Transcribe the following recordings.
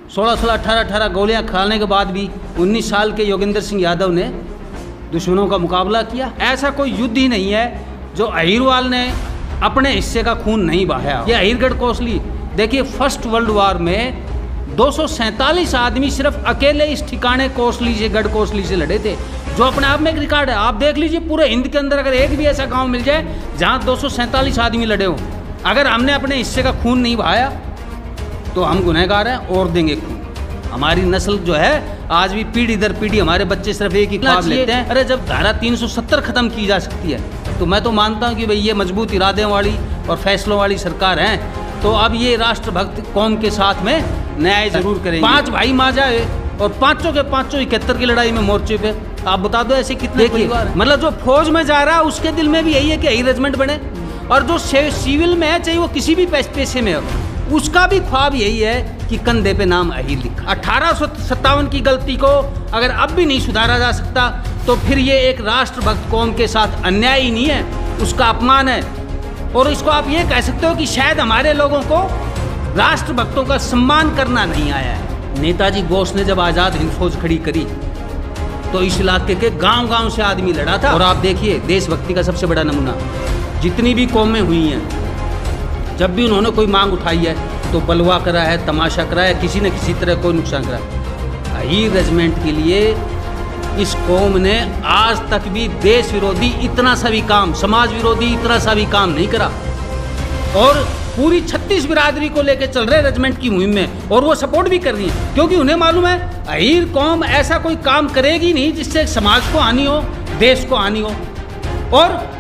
16-16, 18-18 गोलियां खाने के बाद भी 19 साल के योगेंद्र सिंह यादव ने दुश्मनों का मुकाबला किया। ऐसा कोई युद्ध ही नहीं है जो अहिरवाल ने अपने हिस्से का खून नहीं बहाया। ये अहिरगढ़ कोसली देखिए, फर्स्ट वर्ल्ड वॉर में 247 आदमी सिर्फ अकेले इस ठिकाने कोसली से, गढ़ कोसली से लड़े थे, जो अपने आप में एक रिकॉर्ड है। आप देख लीजिए पूरे हिंद के अंदर अगर एक भी ऐसा गांव मिल जाए जहां 247 आदमी लड़े हों, अगर हमने अपने हिस्से का खून नहीं बहाया तो हम गुनहगार हैं और देंगे खून। हमारी नस्ल जो है आज भी पीढ़ी दर पीढ़ी, हमारे बच्चे सिर्फ एक ही ख्वाब लेते हैं। अरे जब धारा 370 खत्म की जा सकती है तो मैं तो मानता हूँ कि भाई ये मजबूत इरादे वाली और फैसलों वाली सरकार है, तो अब ये राष्ट्रभक्त कौम के साथ में न्याय जरूर करेंगे। 5 भाई माजा है और पांचों के पांचों 71 की लड़ाई में मोर्चे पे, आप बता दो ऐसे कितने परिवार। मतलब जो फौज में जा रहा है उसके दिल में भी यही है कि यही रेजिमेंट बने, और जो सिविल में है, चाहे वो किसी भी पेशे में हो, उसका भी ख्वाब यही है कि कंधे पे नाम अहिर लिखा। 1857 की गलती को अगर अब भी नहीं सुधारा जा सकता तो फिर ये एक राष्ट्रभक्त कौम के साथ अन्याय ही नहीं है, उसका अपमान है। और इसको आप ये कह सकते हो कि शायद हमारे लोगों को राष्ट्रभक्तों का सम्मान करना नहीं आया है। नेताजी बोस ने जब आज़ाद हिंद फौज खड़ी करी तो इस इलाके के गांव-गांव से आदमी लड़ा था। और आप देखिए देशभक्ति का सबसे बड़ा नमूना, जितनी भी कौमें हुई हैं, जब भी उन्होंने कोई मांग उठाई है तो बलवा करा है, तमाशा करा है, किसी न किसी तरह कोई नुकसान करा है। अहिर रेजिमेंट के लिए इस कौम ने आज तक भी देश विरोधी इतना सा भी काम, समाज विरोधी इतना सा भी काम नहीं करा। और पूरी 36 बिरादरी को लेकर चल रहे रेजिमेंट की मुहिम में, और वो सपोर्ट भी कर रही है, क्योंकि उन्हें मालूम है अहिर कौम ऐसा कोई काम करेगी नहीं जिससे समाज को हानि हो, देश को हानि हो। और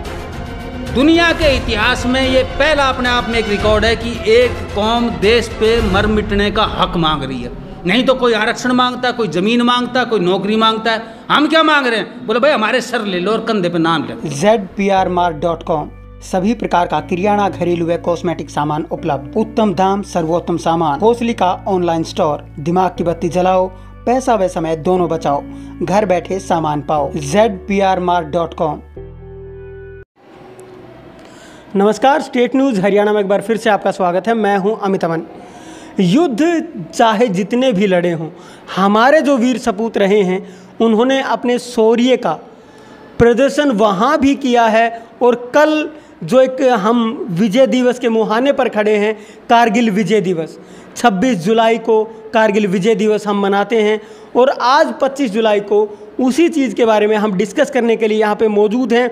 दुनिया के इतिहास में ये पहला अपने आप में एक रिकॉर्ड है कि एक कौम देश पे मर मिटने का हक मांग रही है। नहीं तो कोई आरक्षण मांगता है, कोई जमीन मांगता है, कोई नौकरी मांगता है। हम क्या मांग रहे हैं? बोले भाई हमारे सर ले लो और कंधे पे नाम ले। zprmart.com सभी प्रकार का किराना, घरेलू व कॉस्मेटिक सामान उपलब्ध। उत्तम दाम, सर्वोत्तम सामान। कोसली का ऑनलाइन स्टोर। दिमाग की बत्ती जलाओ, पैसा व समय दोनों बचाओ, घर बैठे सामान पाओ। zprmart.com। नमस्कार, स्टेट न्यूज़ हरियाणा में एक बार फिर से आपका स्वागत है। मैं हूं अमित अमन। युद्ध चाहे जितने भी लड़े हों, हमारे जो वीर सपूत रहे हैं उन्होंने अपने शौर्य का प्रदर्शन वहाँ भी किया है। और कल जो एक हम विजय दिवस के मुहाने पर खड़े हैं, कारगिल विजय दिवस, 26 जुलाई को कारगिल विजय दिवस हम मनाते हैं। और आज 25 जुलाई को उसी चीज़ के बारे में हम डिस्कस करने के लिए यहाँ पे मौजूद हैं।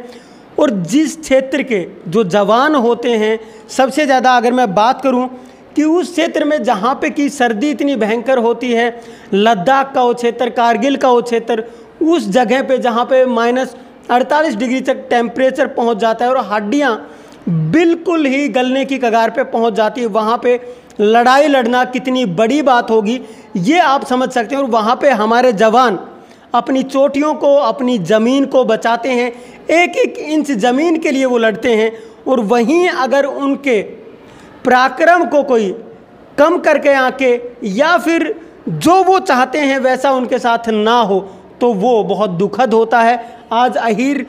और जिस क्षेत्र के जो जवान होते हैं, सबसे ज़्यादा अगर मैं बात करूं कि उस क्षेत्र में जहाँ पे कि सर्दी इतनी भयंकर होती है, लद्दाख का वो क्षेत्र, कारगिल का वो क्षेत्र, उस जगह पे जहाँ पे -48 डिग्री तक टेम्परेचर पहुँच जाता है और हड्डियाँ बिल्कुल ही गलने की कगार पे पहुँच जाती है, वहाँ पे लड़ाई लड़ना कितनी बड़ी बात होगी ये आप समझ सकते हैं। और वहाँ पे हमारे जवान अपनी चोटियों को, अपनी ज़मीन को बचाते हैं, एक एक इंच ज़मीन के लिए वो लड़ते हैं। और वहीं अगर उनके पराक्रम को कोई कम करके आके या फिर जो वो चाहते हैं वैसा उनके साथ ना हो तो वो बहुत दुखद होता है। आज अहिर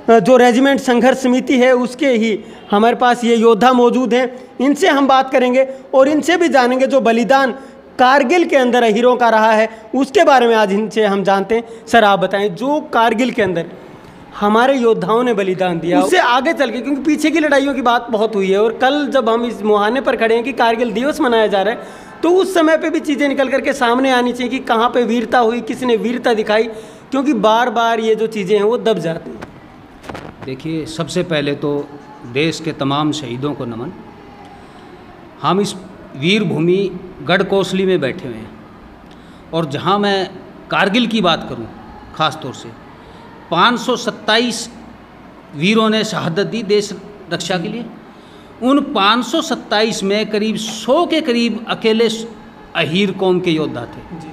जो रेजिमेंट संघर्ष समिति है उसके ही हमारे पास ये योद्धा मौजूद हैं, इनसे हम बात करेंगे और इनसे भी जानेंगे जो बलिदान कारगिल के अंदर अहिरों का रहा है उसके बारे में आज इनसे हम जानते हैं। सर आप बताएं, जो कारगिल के अंदर हमारे योद्धाओं ने बलिदान दिया, उससे आगे चल के, क्योंकि पीछे की लड़ाइयों की बात बहुत हुई है और कल जब हम इस मुहाने पर खड़े हैं कि कारगिल दिवस मनाया जा रहा है, तो उस समय पे भी चीज़ें निकल करके सामने आनी चाहिए कि कहाँ पे वीरता हुई, किसने वीरता दिखाई, क्योंकि बार बार ये जो चीज़ें हैं वो दब जाती हैं। देखिए, सबसे पहले तो देश के तमाम शहीदों को नमन। हम इस वीर भूमि गढ़ कोसली में बैठे हुए हैं और जहाँ मैं कारगिल की बात करूँ ख़ास तौर से 527 वीरों ने शहादत दी देश रक्षा के लिए। उन 527 में करीब 100 के करीब अकेले अहीर कौम के योद्धा थे जी।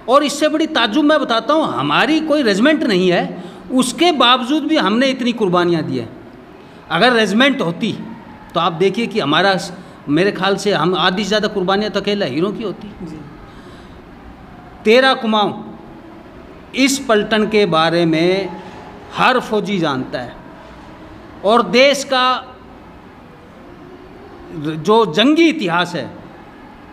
और इससे बड़ी ताज्जुब मैं बताता हूँ, हमारी कोई रेजिमेंट नहीं है, उसके बावजूद भी हमने इतनी कुर्बानियाँ दी हैं। अगर रेजिमेंट होती तो आप देखिए कि हमारा, मेरे ख्याल से हम आधी से ज़्यादा कुर्बानियाँ तो अकेले हीरों की होती जी। 13 कुमाऊँ, इस पलटन के बारे में हर फौजी जानता है और देश का जो जंगी इतिहास है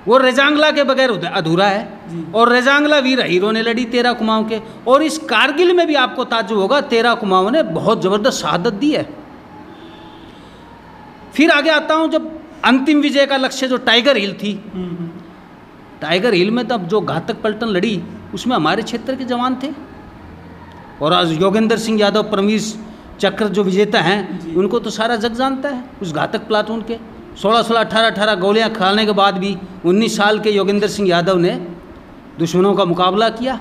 वो रेजांगला के बगैर अधूरा है। और रेजांगला वीर अहीरों ने लड़ी 13 कुमाऊं के, और इस कारगिल में भी आपको ताज्जुब होगा 13 कुमाऊं ने बहुत ज़बरदस्त शहादत दी है। फिर आगे आता हूँ, जब अंतिम विजय का लक्ष्य जो टाइगर हिल थी, टाइगर हिल में तब जो घातक पलटन लड़ी उसमें हमारे क्षेत्र के जवान थे। और आज योगेंद्र सिंह यादव परमवीर चक्र जो विजेता हैं उनको तो सारा जग जानता है। उस घातक प्लाटून के 16-16, 18-18 गोलियां खाने के बाद भी 19 साल के योगेंद्र सिंह यादव ने दुश्मनों का मुकाबला किया।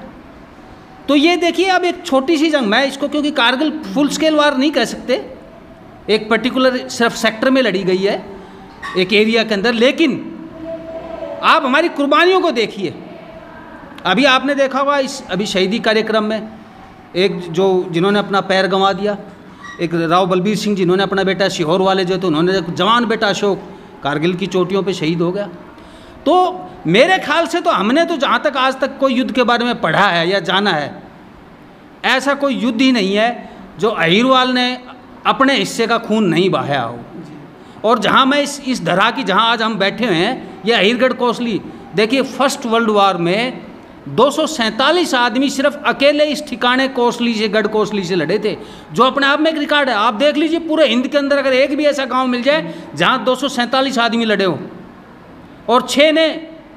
तो ये देखिए, अब एक छोटी सी जंग, मैं इसको क्योंकि कारगिल फुल स्केल वार नहीं कह सकते, एक पर्टिकुलर सिर्फ सेक्टर में लड़ी गई है, एक एरिया के अंदर। लेकिन आप हमारी कुर्बानियों को देखिए। अभी आपने देखा होगा इस अभी शहीदी कार्यक्रम में एक जो जिन्होंने अपना पैर गंवा दिया, एक राव बलबीर सिंह जिन्होंने अपना बेटा सीहोर वाले जो थे उन्होंने, जवान बेटा अशोक कारगिल की चोटियों पे शहीद हो गया। तो मेरे ख्याल से तो हमने तो जहाँ तक आज तक कोई युद्ध के बारे में पढ़ा है या जाना है, ऐसा कोई युद्ध ही नहीं है जो अहीरवाल ने अपने हिस्से का खून नहीं बहाया हो। और जहाँ मैं इस धरा की जहाँ आज हम बैठे हुए हैं, ये अहीरगढ़ कोसली, देखिए फर्स्ट वर्ल्ड वार में 247 आदमी सिर्फ अकेले इस ठिकाने कोसली से, गढ़ कोसली से लड़े थे, जो अपने आप में एक रिकॉर्ड है। आप देख लीजिए पूरे हिंद के अंदर अगर एक भी ऐसा गांव मिल जाए जहां 247 आदमी लड़े हो, और 6 ने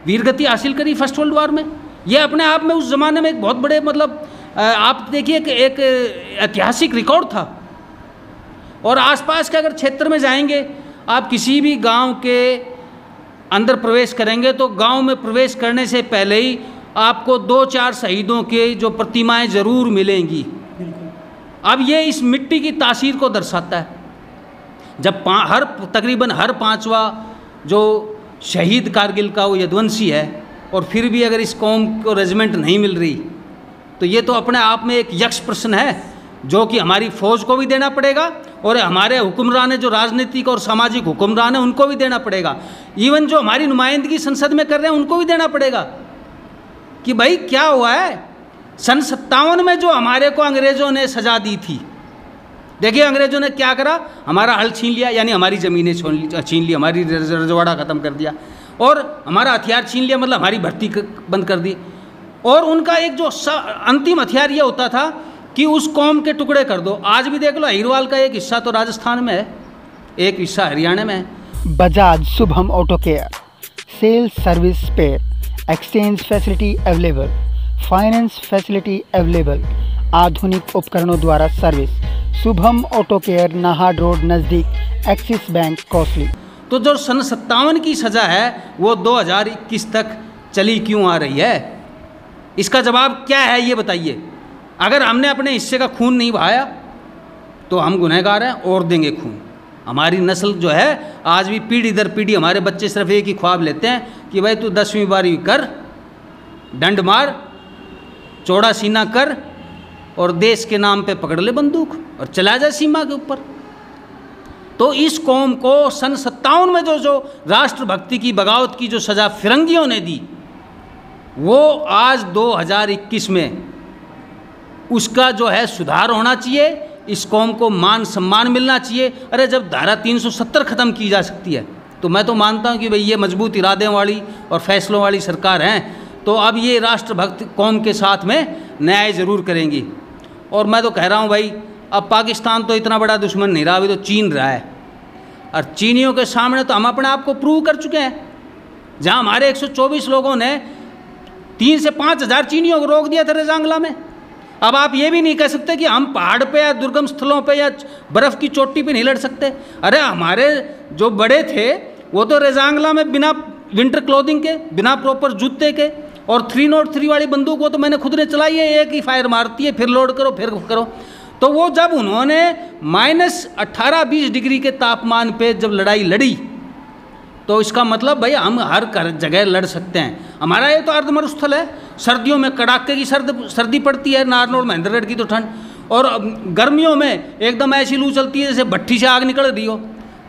वीरगति हासिल करी फर्स्ट वर्ल्ड वार में। ये अपने आप में उस ज़माने में एक बहुत बड़े, मतलब आप देखिए कि एक ऐतिहासिक रिकॉर्ड था। और आसपास के अगर क्षेत्र में जाएंगे, आप किसी भी गाँव के अंदर प्रवेश करेंगे तो गाँव में प्रवेश करने से पहले ही आपको 2-4 शहीदों के जो प्रतिमाएं ज़रूर मिलेंगी। अब ये इस मिट्टी की तासीर को दर्शाता है। जब तकरीबन हर 5वां जो शहीद कारगिल का वो यदुवंशी है, और फिर भी अगर इस कौम को रेजिमेंट नहीं मिल रही, तो ये तो अपने आप में एक यक्ष प्रश्न है जो कि हमारी फ़ौज को भी देना पड़ेगा, और हमारे हुक्मरान है जो राजनीतिक और सामाजिक हुक्मरान है उनको भी देना पड़ेगा। इवन जो हमारी नुमाइंदगी संसद में कर रहे हैं उनको भी देना पड़ेगा कि भाई क्या हुआ है। सन 57 में जो हमारे को अंग्रेज़ों ने सजा दी थी, देखिए अंग्रेज़ों ने क्या करा, हमारा हल छीन लिया, यानी हमारी ज़मीनें छीन ली, हमारी रजवाड़ा ख़त्म कर दिया, और हमारा हथियार छीन लिया, मतलब हमारी भर्ती बंद कर दी। और उनका एक जो अंतिम हथियार ये होता था कि उस कौम के टुकड़े कर दो। आज भी देख लो, अहीरवाल का एक हिस्सा तो राजस्थान में है, एक हिस्सा हरियाणा में है। Bajaj Shubham auto care, sales service spare, exchange facility available, finance facility available, आधुनिक उपकरणों द्वारा service. Shubham auto care, Nahar road नज़दीक एक्सिस बैंक कोसली। तो जो सन 57 की सज़ा है वो 2021 तक चली क्यों आ रही है? इसका जवाब क्या है ये बताइए। अगर हमने अपने हिस्से का खून नहीं बहाया तो हम गुनहगार हैं और देंगे खून। हमारी नस्ल जो है आज भी पीढ़ी दर पीढ़ी, हमारे बच्चे सिर्फ एक ही ख्वाब लेते हैं कि भाई तू 10वीं 12वीं कर, डंड मार, चौड़ा सीना कर, और देश के नाम पे पकड़ ले बंदूक और चला जा सीमा के ऊपर। तो इस कौम को सन 57 में जो राष्ट्रभक्ति की, बगावत की जो सज़ा फिरंगियों ने दी, वो आज 2021 में उसका जो है सुधार होना चाहिए। इस कौम को मान सम्मान मिलना चाहिए। अरे जब धारा 370 ख़त्म की जा सकती है तो मैं तो मानता हूँ कि भाई ये मजबूत इरादे वाली और फैसलों वाली सरकार हैं, तो अब ये राष्ट्रभक्त कौम के साथ में न्याय ज़रूर करेंगी। और मैं तो कह रहा हूँ भाई, अब पाकिस्तान तो इतना बड़ा दुश्मन नहीं रहा, अभी तो चीन रहा है, और चीनियों के सामने तो हम अपने आप को प्रूव कर चुके हैं। जहाँ हमारे 124 लोगों ने 3 से 5 हज़ार चीनियों को रोक दिया था रेजांगला में। अब आप ये भी नहीं कह सकते कि हम पहाड़ पे या दुर्गम स्थलों पे या बर्फ़ की चोटी पे नहीं लड़ सकते। अरे हमारे जो बड़े थे वो तो रेजांगला में बिना विंटर क्लोथिंग के, बिना प्रॉपर जूते के, और 303 वाली बंदूक वो तो मैंने खुद ने चलाई है, एक ही फायर मारती है, फिर लोड करो फिर करो। तो वो जब उन्होंने -18-20 डिग्री के तापमान पे जब लड़ाई लड़ी, तो इसका मतलब भाई हम हर जगह लड़ सकते हैं। हमारा ये तो अर्धमरुस्थल है, सर्दियों में कड़ाके की सर्दी पड़ती है, नारनौल महेंद्रगढ़ की तो ठंड, और गर्मियों में एकदम ऐसी लू चलती है जैसे भट्टी से आग निकल रही हो।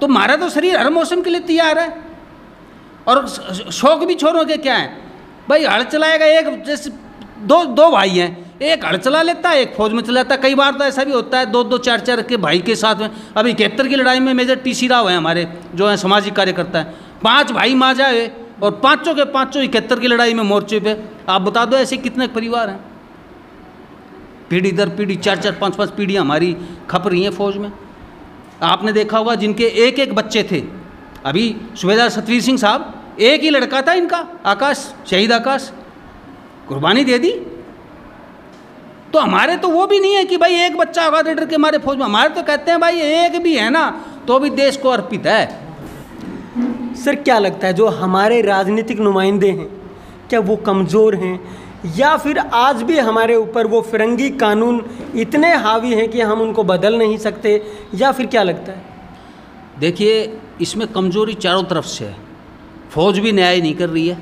तो हमारा तो शरीर हर मौसम के लिए तैयार है। और शौक भी छोरों के क्या है भाई, हल चलाएगा एक, जैसे दो भाई हैं, एक हल चला लेता है, एक फौज में चला जाता है। कई बार तो ऐसा भी होता है 2-2 4-4 के भाई के साथ में। अभी 71 की लड़ाई में मेजर TC राव है हमारे, जो है सामाजिक कार्यकर्ता है, 5 भाई माँ जाए और पांचों के पांचों 71 की लड़ाई में मोर्चे पे। आप बता दो ऐसे कितने परिवार हैं? पीढ़ी दर पीढ़ी 4-4, 5-5 पीढ़ियाँ हमारी खप रही हैं फौज में। आपने देखा होगा जिनके एक एक बच्चे थे। अभी सूबेदार सतवीर सिंह साहब, एक ही लड़का था इनका, आकाश, शहीद आकाश, कुर्बानी दे दी। तो हमारे तो वो भी नहीं है कि भाई एक बच्चा होगा रेडर के हमारे फौज में। हमारे तो कहते हैं भाई एक भी है ना तो भी देश को अर्पित है। सर क्या लगता है जो हमारे राजनीतिक नुमाइंदे हैं, क्या वो कमज़ोर हैं या फिर आज भी हमारे ऊपर वो फिरंगी कानून इतने हावी हैं कि हम उनको बदल नहीं सकते, या फिर क्या लगता है? देखिए, इसमें कमज़ोरी चारों तरफ से है। फौज भी न्याय नहीं कर रही है,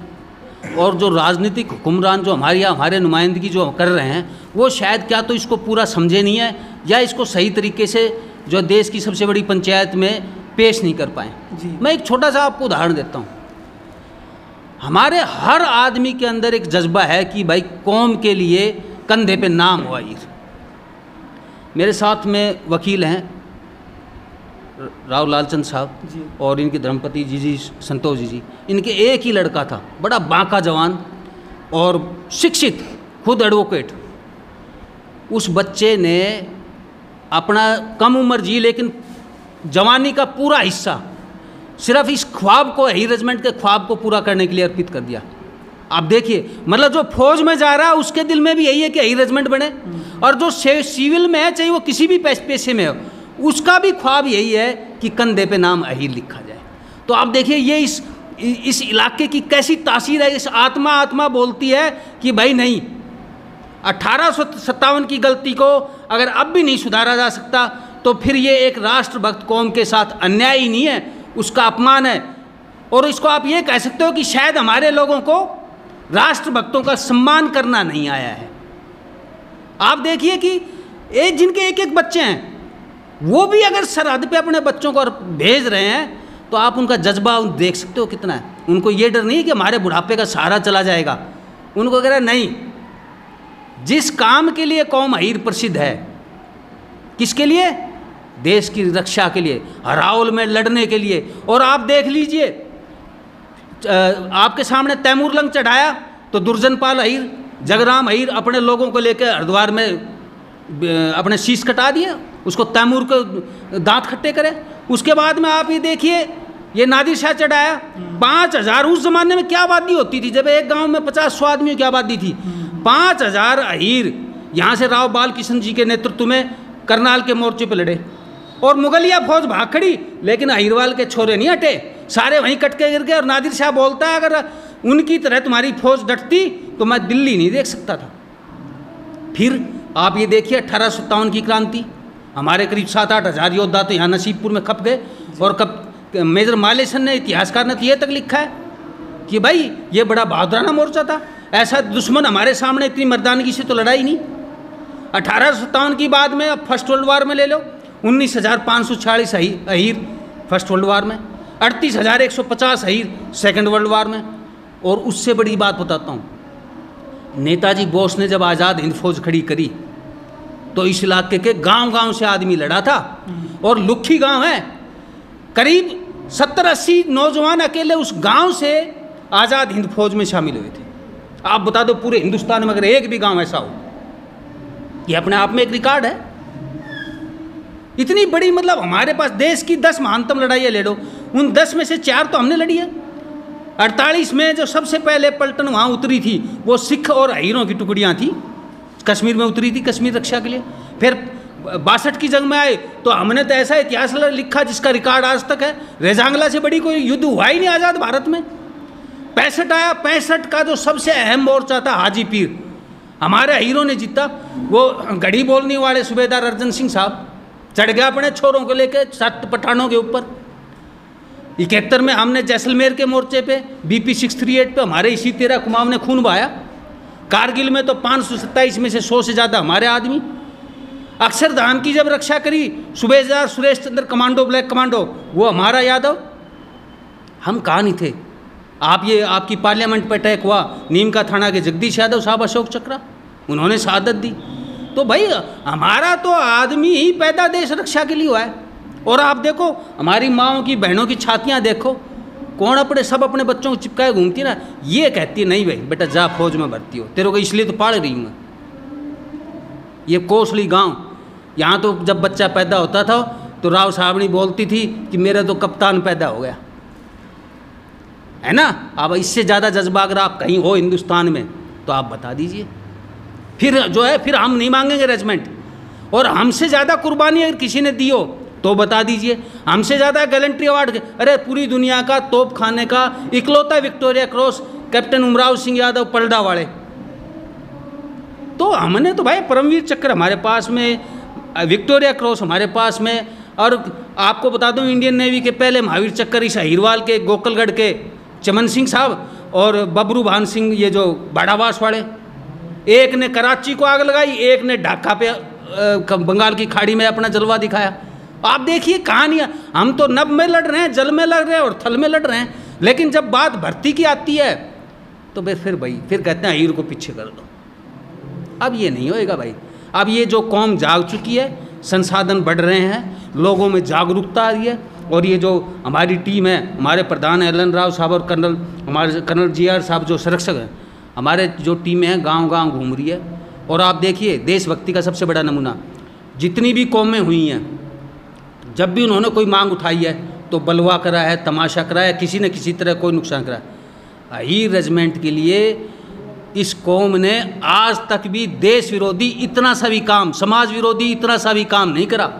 और जो राजनीतिक हुक्मरान जो हमारे नुमाइंदगी जो कर रहे हैं वो शायद क्या तो इसको पूरा समझे नहीं है, या इसको सही तरीके से जो देश की सबसे बड़ी पंचायत में पेश नहीं कर पाए। मैं एक छोटा सा आपको उदाहरण देता हूँ। हमारे हर आदमी के अंदर एक जज्बा है कि भाई कौम के लिए कंधे पे नाम हो आइर। मेरे साथ में वकील हैं राव लालचंद साहब और इनकी धर्मपति जी संतोष जी। इनके एक ही लड़का था, बड़ा बांका जवान और शिक्षित, खुद एडवोकेट। उस बच्चे ने अपना कम उम्र जी लेकिन जवानी का पूरा हिस्सा सिर्फ इस ख्वाब को, ही रेजिमेंट के ख्वाब को पूरा करने के लिए अर्पित कर दिया। आप देखिए, मतलब जो फौज में जा रहा है उसके दिल में भी यही है कि ही रेजिमेंट बने, और जो सिविल में है, चाहे वो किसी भी पेशे में हो, उसका भी ख्वाब यही है कि कंधे पे नाम अहीर लिखा जाए। तो आप देखिए ये इस इलाके की कैसी तासीर है। इस आत्मा बोलती है कि भाई नहीं, 1857 की गलती को अगर अब भी नहीं सुधारा जा सकता तो फिर ये एक राष्ट्रभक्त कौम के साथ अन्याय ही नहीं है, उसका अपमान है। और इसको आप ये कह सकते हो कि शायद हमारे लोगों को राष्ट्रभक्तों का सम्मान करना नहीं आया है। आप देखिए कि जिनके एक एक बच्चे हैं वो भी अगर सरहद पे अपने बच्चों को भेज रहे हैं तो आप उनका जज्बा देख सकते हो कितना है। उनको ये डर नहीं कि हमारे बुढ़ापे का सहारा चला जाएगा। उनको कह रहे नहीं, जिस काम के लिए कौम अहीर प्रसिद्ध है, किसके लिए? देश की रक्षा के लिए, हराउल में लड़ने के लिए। और आप देख लीजिए, आपके सामने तैमूर लंग चढ़ाया तो दुर्जनपाल अहीर, जगराम अहीर अपने लोगों को लेकर हरिद्वार में अपने शीश कटा दिए, उसको तैमूर को दांत खट्टे करे। उसके बाद में आप ये देखिए, ये नादिर शाह चढ़ाया 5000। उस जमाने में क्या आबादी होती थी, जब एक गांव में 50-100 आदमियों की आबादी थी, 5000 अहीर यहाँ से राव बाल किशन जी के नेतृत्व में करनाल के मोर्चे पे लड़े। और मुगलिया फौज भाग खड़ी, लेकिन अहीरवाल के छोरे नहीं हटे, सारे वहीं कट के गिर गए। और नादिर शाह बोलता है अगर उनकी तरह तुम्हारी फौज डटती तो मैं दिल्ली नहीं देख सकता था। फिर आप ये देखिए 1857 की क्रांति, हमारे करीब 7-8 हज़ार योद्धा तो यहाँ नसीबपुर में खप गए। और कब मेजर मालेसन ने, इतिहासकार ने तो ये तक लिखा है कि भाई ये बड़ा बहादुराना मोर्चा था, ऐसा दुश्मन हमारे सामने इतनी मर्दानगी से तो लड़ाई नहीं। 1857 की बाद में अब फर्स्ट वर्ल्ड वार में ले लो, 19,546 अहीर फर्स्ट वर्ल्ड वार में, 38,150 अहीर सेकंड वर्ल्ड वार में। और उससे बड़ी बात बताता हूँ, नेताजी बोस ने जब आज़ाद हिंद फौज खड़ी करी तो इस इलाके के गांव-गांव से आदमी लड़ा था। और लुखी गांव है, करीब 70-80 नौजवान अकेले उस गांव से आज़ाद हिंद फौज में शामिल हुए थे। आप बता दो पूरे हिंदुस्तान में अगर एक भी गांव ऐसा हो, ये अपने आप में एक रिकॉर्ड है। इतनी बड़ी, मतलब हमारे पास देश की 10 महानतम लड़ाइयाँ ले लो, उन 10 में से 4 तो हमने लड़ी है। 48 में जो सबसे पहले पलटन वहाँ उतरी थी वो सिख और अहीरों की टुकड़ियाँ थी, कश्मीर में उतरी थी कश्मीर रक्षा के लिए। फिर 62 की जंग में आए तो हमने तो ऐसा इतिहास लिखा जिसका रिकॉर्ड आज तक है, रेजांगला से बड़ी कोई युद्ध हुआ ही नहीं आज़ाद भारत में। 65 आया, 65 का जो सबसे अहम मोर्चा था हाजी पीर, हमारे हीरों ने जीता। वो घड़ी बोलने वाले सूबेदार अर्जन सिंह साहब चढ़ गया अपने छोरों को लेकर 7 पठानों के ऊपर। 71 में हमने जैसलमेर के मोर्चे पे BP 638 पे हमारे इसी 13 कुमाऊं ने खून बहाया। कारगिल में तो 527 में से 100 से ज़्यादा हमारे आदमी। अक्षरधाम की जब रक्षा करी सूबेदार Suresh Chandra commando, black commando, वो हमारा यादव। हम कहाँ नहीं थे। आप ये आपकी पार्लियामेंट पर अटैक हुआ, नीम का थाना के जगदीश यादव साहब, अशोक चक्रा, उन्होंने शहादत दी। तो भाई हमारा तो आदमी ही पैदा देश रक्षा के लिए हुआ है। और आप देखो हमारी माँओं की, बहनों की छातियाँ देखो, कौन अपने सब अपने बच्चों को चिपकाए घूमती ना, ये कहती है नहीं भाई बेटा जा फौज में भर्ती हो, तेरे को इसलिए तो पाल रही हूँ। ये कोसली गांव, यहाँ तो जब बच्चा पैदा होता था तो राव साहबनी बोलती थी कि मेरा तो कप्तान पैदा हो गया, है ना। अब इससे ज़्यादा जज्बा अगर आप कहीं हो हिंदुस्तान में तो आप बता दीजिए। फिर जो है फिर हम नहीं मांगेंगे रेजिमेंट, और हमसे ज़्यादा कुर्बानी अगर किसी ने दी हो तो बता दीजिए। हमसे ज़्यादा गैलेंट्री अवार्ड, अरे पूरी दुनिया का तोप खाने का इकलौता Victoria Cross captain Umrao Singh Yadav पलड़ा वाले, तो हमने तो भाई परमवीर चक्र हमारे पास में, विक्टोरिया क्रॉस हमारे पास में, और आपको बता दूं इंडियन नेवी के पहले महावीर चक्र इस अहिरवाल के गोकलगढ़ के चमन सिंह साहब और बबरू भान सिंह, ये जो बाड़ावास वाले, एक ने कराची को आग लगाई, एक ने ढाका पे बंगाल की खाड़ी में अपना जलवा दिखाया। आप देखिए कहानियाँ, हम तो नभ में लड़ रहे हैं, जल में लड़ रहे हैं और थल में लड़ रहे हैं, लेकिन जब बात भर्ती की आती है तो फिर भाई फिर कहते हैं अहीर को पीछे कर दो। अब ये नहीं होएगा भाई। अब ये जो कौम जाग चुकी है, संसाधन बढ़ रहे हैं, लोगों में जागरूकता आ रही है, और ये जो हमारी टीम है, हमारे प्रधान एलन राव साहब और हमारे कर्नल GR साहब जो संरक्षक हैं, हमारे जो टीमें हैं गांव-गांव घूम रही है। और आप देखिए देशभक्ति का सबसे बड़ा नमूना, जितनी भी कौमें हुई हैं, जब भी उन्होंने कोई मांग उठाई है तो बलवा करा है, तमाशा करा है, किसी न किसी तरह कोई नुकसान करा है। अहीर रेजिमेंट के लिए इस कौम ने आज तक भी देश विरोधी इतना सा भी काम, समाज विरोधी इतना सा भी काम नहीं करा,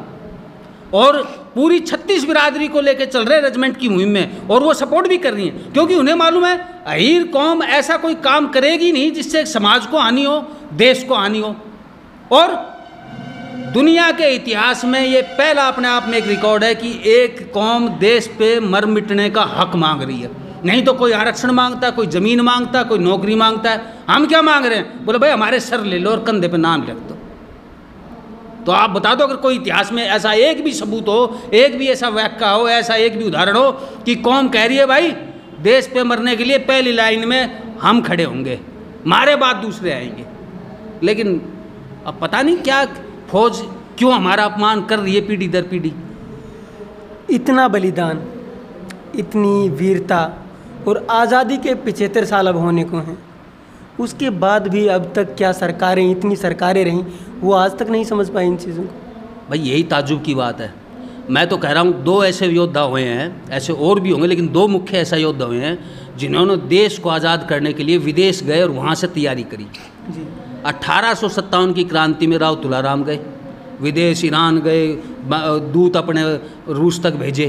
और पूरी 36 बिरादरी को लेकर चल रहे रेजिमेंट की मुहिम में, और वो सपोर्ट भी कर रही हैं, क्योंकि उन्हें मालूम है अहीर कौम ऐसा कोई काम करेगी नहीं जिससे समाज को हानि हो, देश को हानि हो। और दुनिया के इतिहास में ये पहला अपने आप में एक रिकॉर्ड है कि एक कौम देश पे मर मिटने का हक मांग रही है। नहीं तो कोई आरक्षण मांगता है, कोई ज़मीन मांगता है, कोई नौकरी मांगता है, हम क्या मांग रहे हैं? बोले भाई हमारे सर ले लो और कंधे पे नाम लिख दो। तो आप बता दो अगर कोई इतिहास में ऐसा एक भी सबूत हो, एक भी ऐसा वाक्य हो, ऐसा एक भी उदाहरण हो कि कौम कह रही है भाई देश पे मरने के लिए पहली लाइन में हम खड़े होंगे, हमारे बाद दूसरे आएंगे। लेकिन अब पता नहीं क्या फौज क्यों हमारा अपमान कर रही है पीढ़ी दर पीढ़ी। इतना बलिदान, इतनी वीरता, और आज़ादी के 75 साल अब होने को हैं, उसके बाद भी अब तक क्या सरकारें, इतनी सरकारें रहीं, वो आज तक नहीं समझ पाई इन चीज़ों को। भाई यही ताज्जुब की बात है। मैं तो कह रहा हूँ 2 ऐसे योद्धा हुए हैं, ऐसे और भी होंगे, लेकिन 2 मुख्य ऐसा योद्धा हुए हैं जिन्होंने देश को आज़ाद करने के लिए विदेश गए और वहाँ से तैयारी करी। 1857 की क्रांति में राव तुलाराम गए विदेश, ईरान गए, दूत अपने रूस तक भेजे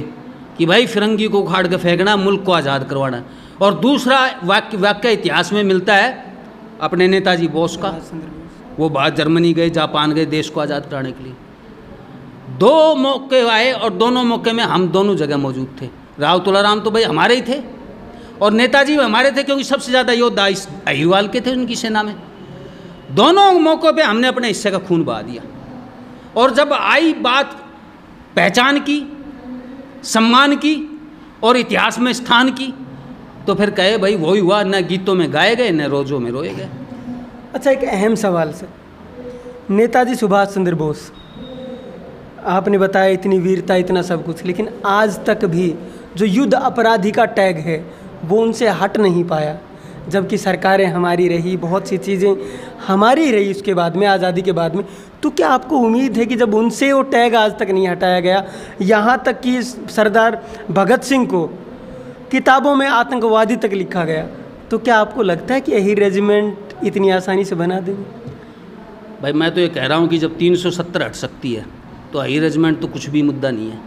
कि भाई फिरंगी को उखाड़ के फेंकना, मुल्क को आज़ाद करवाना। और दूसरा वाक्य इतिहास में मिलता है अपने नेताजी बोस का, वो बाहर जर्मनी गए, जापान गए देश को आज़ाद कराने के लिए। 2 मौके आए और दोनों मौके में हम दोनों जगह मौजूद थे। राव तुलाराम तो भाई हमारे ही थे और नेताजी हमारे थे, क्योंकि सबसे ज़्यादा योद्धा इस अहिरवाल के थे उनकी सेना में। दोनों मौक़ों पे हमने अपने हिस्से का खून बहा दिया। और जब आई बात पहचान की, सम्मान की और इतिहास में स्थान की, तो फिर कहे भाई वही हुआ, न गीतों में गाए गए न रोज़ों में रोए गए। अच्छा, एक अहम सवाल सर, नेताजी सुभाष चंद्र बोस, आपने बताया इतनी वीरता, इतना सब कुछ, लेकिन आज तक भी जो युद्ध अपराधी का टैग है वो उनसे हट नहीं पाया, जबकि सरकारें हमारी रही, बहुत सी चीज़ें हमारी रही उसके बाद में, आज़ादी के बाद में। तो क्या आपको उम्मीद है कि जब उनसे वो टैग आज तक नहीं हटाया गया, यहाँ तक कि सरदार भगत सिंह को किताबों में आतंकवादी तक लिखा गया, तो क्या आपको लगता है कि यही रेजिमेंट इतनी आसानी से बना देंगे? भाई मैं तो ये कह रहा हूँ कि जब 370 हट सकती है तो यही रेजिमेंट तो कुछ भी मुद्दा नहीं है।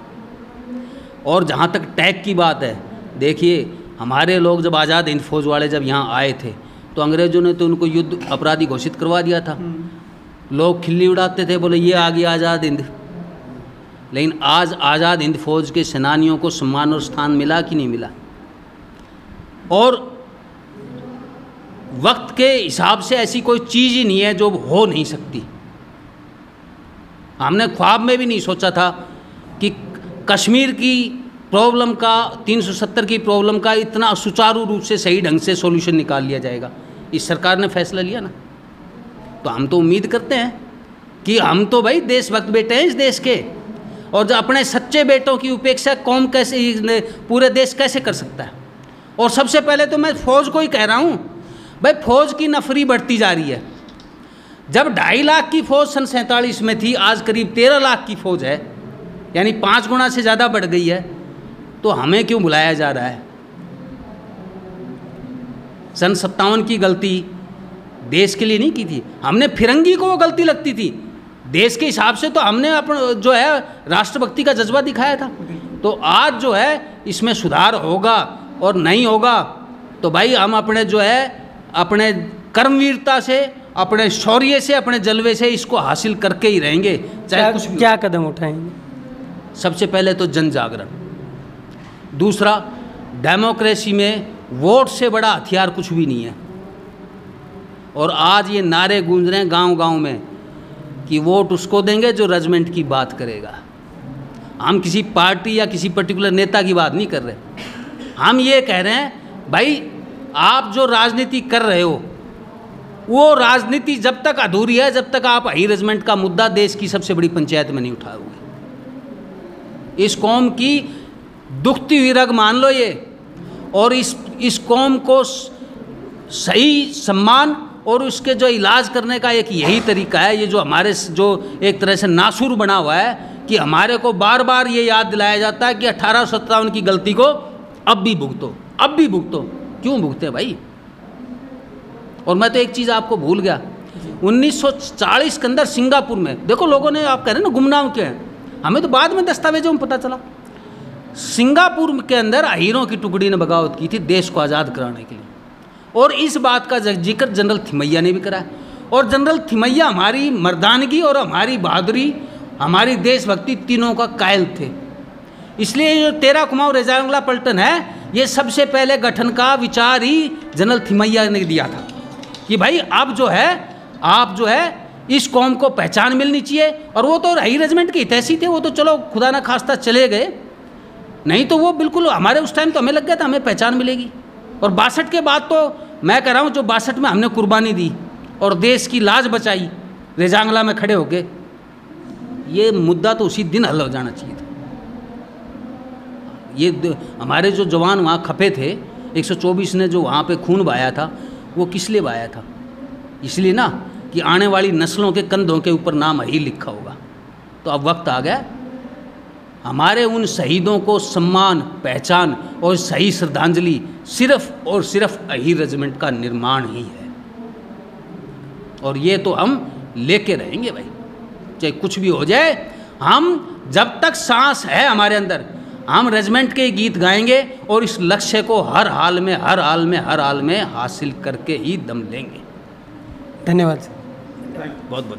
और जहाँ तक टैग की बात है, देखिए हमारे लोग जब आज़ाद हिंद फौज वाले जब यहाँ आए थे तो अंग्रेज़ों ने तो उनको युद्ध अपराधी घोषित करवा दिया था। लोग खिल्ली उड़ाते थे, बोले ये आ गया आज़ाद हिंद। लेकिन आज आज़ाद हिंद फौज के सेनानियों को सम्मान और स्थान मिला कि नहीं मिला? और वक्त के हिसाब से ऐसी कोई चीज़ ही नहीं है जो हो नहीं सकती। हमने ख्वाब में भी नहीं सोचा था कि कश्मीर की प्रॉब्लम का, 370 की प्रॉब्लम का इतना सुचारू रूप से सही ढंग से सॉल्यूशन निकाल लिया जाएगा। इस सरकार ने फैसला लिया ना, तो हम तो उम्मीद करते हैं कि हम तो भाई देशभक्त बेटे हैं इस देश के, और जो अपने सच्चे बेटों की उपेक्षा कौम कैसे, पूरे देश कैसे कर सकता है? और सबसे पहले तो मैं फौज को ही कह रहा हूँ, भाई फौज की नफरी बढ़ती जा रही है। जब 2.5 लाख की फौज सन 47 में थी, आज करीब 13 लाख की फौज है, यानी 5 गुना से ज़्यादा बढ़ गई है। तो हमें क्यों बुलाया जा रहा है? सन 57 की गलती देश के लिए नहीं की थी, हमने फिरंगी को वो गलती लगती थी। देश के हिसाब से तो हमने अपना जो है राष्ट्रभक्ति का जज्बा दिखाया था। तो आज जो है इसमें सुधार होगा और नहीं होगा तो भाई हम अपने जो है अपने कर्मवीरता से, अपने शौर्य से, अपने जलवे से इसको हासिल करके ही रहेंगे, चाहे कुछ भी। क्या कदम उठाएंगे? सबसे पहले तो जन जागरण, दूसरा डेमोक्रेसी में वोट से बड़ा हथियार कुछ भी नहीं है। और आज ये नारे गूंज रहे हैं गांव-गांव में कि वोट उसको देंगे जो रजमेंट की बात करेगा। हम किसी पार्टी या किसी पर्टिकुलर नेता की बात नहीं कर रहे, हम ये कह रहे हैं भाई आप जो राजनीति कर रहे हो वो राजनीति जब तक अधूरी है, जब तक आप हाई रेजिमेंट का मुद्दा देश की सबसे बड़ी पंचायत में नहीं उठाओगे। इस कौम की दुखती हुई रग मान लो ये, और इस कौम को सही सम्मान और उसके जो इलाज करने का एक यही तरीका है। ये जो हमारे जो एक तरह से नासूर बना हुआ है कि हमारे को बार बार ये याद दिलाया जाता है कि 1857 की गलती को अब भी भुगतो, अब भी भुगतो। क्यों भुगते भाई? और मैं तो एक चीज़ आपको भूल गया, 1940 के अंदर सिंगापुर में, देखो लोगों ने आप कह रहे हैं ना गुमनाम क्यों हैं, हमें तो बाद में दस्तावेजों में पता चला, सिंगापुर के अंदर अहीरों की टुकड़ी ने बगावत की थी देश को आज़ाद कराने के लिए। और इस बात का जिक्र जनरल थिमैया ने भी करा है। और जनरल थिमैया हमारी मर्दानगी और हमारी बहादुरी, हमारी देशभक्ति तीनों का कायल थे। इसलिए जो 13 कुमाऊं रेजांगला पलटन है, ये सबसे पहले गठन का विचार ही जनरल थिमैया ने दिया था कि भाई अब जो है आप जो है इस कौम को पहचान मिलनी चाहिए। और वो तो हाई रेजिमेंट के हितैषी थे, वो तो चलो खुदा ना खास्ता चले गए, नहीं तो वो बिल्कुल हमारे उस टाइम तो हमें लग गया था हमें पहचान मिलेगी। और 62 के बाद तो मैं कह रहा हूँ जो 62 में हमने कुर्बानी दी और देश की लाज बचाई रेजांगला में खड़े होके, ये मुद्दा तो उसी दिन हल हो जाना चाहिए था। ये हमारे जो जवान वहाँ खपे थे, 124 ने जो वहाँ पे खून बहाया था, वो किस लिए बहाया था? इसलिए ना कि आने वाली नस्लों के कंधों के ऊपर नाम ही लिखा होगा। तो अब वक्त आ गया हमारे उन शहीदों को सम्मान, पहचान और सही श्रद्धांजलि सिर्फ और सिर्फ अहीर रेजिमेंट का निर्माण ही है। और ये तो हम लेके रहेंगे भाई, चाहे कुछ भी हो जाए। हम जब तक सांस है हमारे अंदर, हम रेजिमेंट के गीत गाएंगे और इस लक्ष्य को हर हाल में हर हाल में हर हाल में हासिल करके ही दम लेंगे। धन्यवाद। बहुत बहुत